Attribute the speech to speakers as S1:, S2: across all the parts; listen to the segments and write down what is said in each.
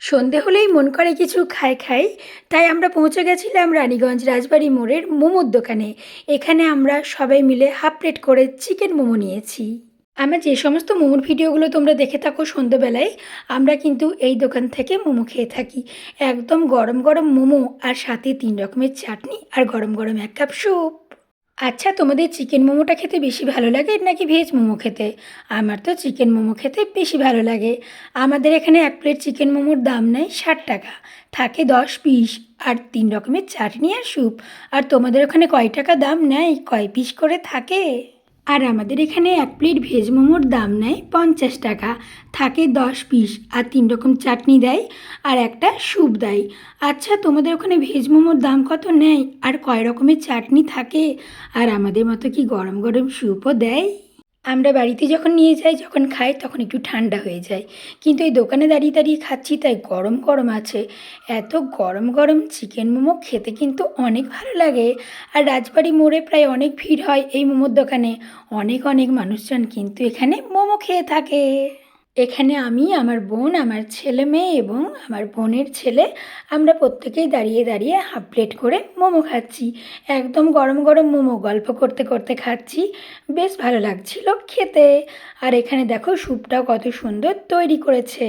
S1: সন্ধে হলেই মন করে কিছু খাই খাই, তাই আমরা পৌঁছে গেছিলাম রানীগঞ্জ রাজবাড়ি মোড়ের মোমোর দোকানে। এখানে আমরা সবাই মিলে হাফ প্লেট করে চিকেন মোমো নিয়েছি। আমার যে সমস্ত মোমোর ভিডিওগুলো তোমরা দেখে থাকো সন্ধেবেলায়, আমরা কিন্তু এই দোকান থেকে মোমো খেয়ে থাকি। একদম গরম গরম মোমো, আর সাথে 3 রকমের চাটনি, আর গরম গরম 1 কাপ স্যুপ। আচ্ছা, তোমাদের চিকেন মোমোটা খেতে বেশি ভালো লাগে নাকি ভেজ মোমো খেতে? আমার তো চিকেন মোমো খেতে বেশি ভালো লাগে। আমাদের এখানে 1 প্লেট চিকেন মোমোর দাম নেয় 60 টাকা, থাকে 10 পিস, আর 3 রকমের চাটনি আর স্যুপ। আর তোমাদের ওখানে কয় টাকা দাম নেয়, কয় পিস করে থাকে? আর আমাদের এখানে 1 প্লেট ভেজ মোমোর দাম নেয় 50 টাকা, থাকে 10 পিস, আর 3 রকম চাটনি দেয়, আর একটা স্যুপ দেয়। আচ্ছা, তোমাদের ওখানে ভেজ মোমোর দাম কত নেয়, আর কয় রকমের চাটনি থাকে, আর আমাদের মতো কি গরম গরম স্যুপও দেয়? আমরা বাড়িতে যখন নিয়ে যাই, যখন খাই, তখন একটু ঠান্ডা হয়ে যায়, কিন্তু এই দোকানে দাঁড়িয়ে দাঁড়িয়ে খাচ্ছি তাই গরম গরম আছে। এত গরম গরম চিকেন মোমো খেতে কিন্তু অনেক ভালো লাগে। আর রাজবাড়ি মোড়ে প্রায় অনেক ভিড় হয় এই মোমোর দোকানে। অনেক অনেক মানুষজন কিন্তু এখানে মোমো খেয়ে থাকে। এখানে আমি, আমার বোন, আমার ছেলে মেয়ে এবং আমার বোনের ছেলে, আমরা প্রত্যেকেই দাঁড়িয়ে দাঁড়িয়ে হাফ প্লেট করে মোমো খাচ্ছি। একদম গরম গরম মোমো, গল্প করতে করতে খাচ্ছি। বেশ ভালো লাগছিল খেতে। আর এখানে দেখো স্যুপটাও কত সুন্দর তৈরি করেছে।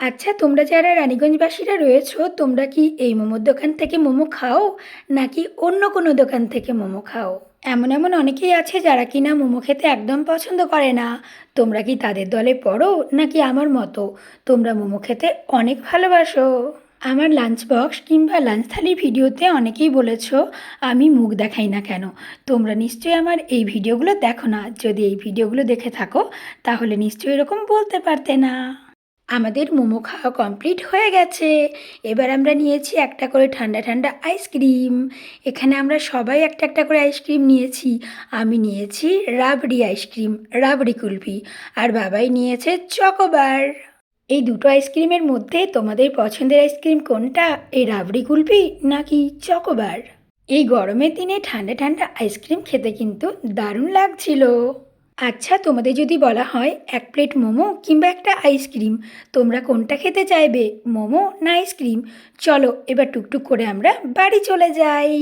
S1: আচ্ছা, তোমরা যারা রানীগঞ্জবাসীরা রয়েছো, তোমরা কি এই মোমোর দোকান থেকে মোমো খাও, নাকি অন্য কোনো দোকান থেকে মোমো খাও? এমন এমন অনেকেই আছে যারা কিনা মোমো খেতে একদম পছন্দ করে না। তোমরা কি তাদের দলে পড়ো, নাকি আমার মতো তোমরা মোমো খেতে অনেক ভালোবাসো? আমার লাঞ্চ বক্স কিংবা লাঞ্চ থালির ভিডিওতে অনেকেই বলেছো আমি মুখ দেখাই না কেন। তোমরা নিশ্চয়ই আমার এই ভিডিওগুলো দেখো না। যদি এই ভিডিওগুলো দেখে থাকো, তাহলে নিশ্চয়ই এরকম বলতে পারতে না। আমাদের মোমো খাওয়া কমপ্লিট হয়ে গেছে। এবার আমরা নিয়েছি একটা করে ঠান্ডা ঠান্ডা আইসক্রিম। এখানে আমরা সবাই একটা একটা করে আইসক্রিম নিয়েছি। আমি নিয়েছি রাবড়ি আইসক্রিম, রাবড়ি কুলফি, আর বাবাই নিয়েছে চকোবার। এই দুটো আইসক্রিমের মধ্যে তোমাদের পছন্দের আইসক্রিম কোনটা, এই রাবড়ি কুলফি নাকি চকোবার? এই গরমের দিনে ঠান্ডা ঠান্ডা আইসক্রিম খেতে কিন্তু দারুণ লাগছিল। আচ্ছা, তোমাদের যদি বলা হয় 1 প্লেট মোমো কিংবা একটা আইসক্রিম, তোমরা কোনটা খেতে চাইবে, মোমো না আইসক্রিম? চলো এবার টুকটুক করে আমরা বাড়ি চলে যাই।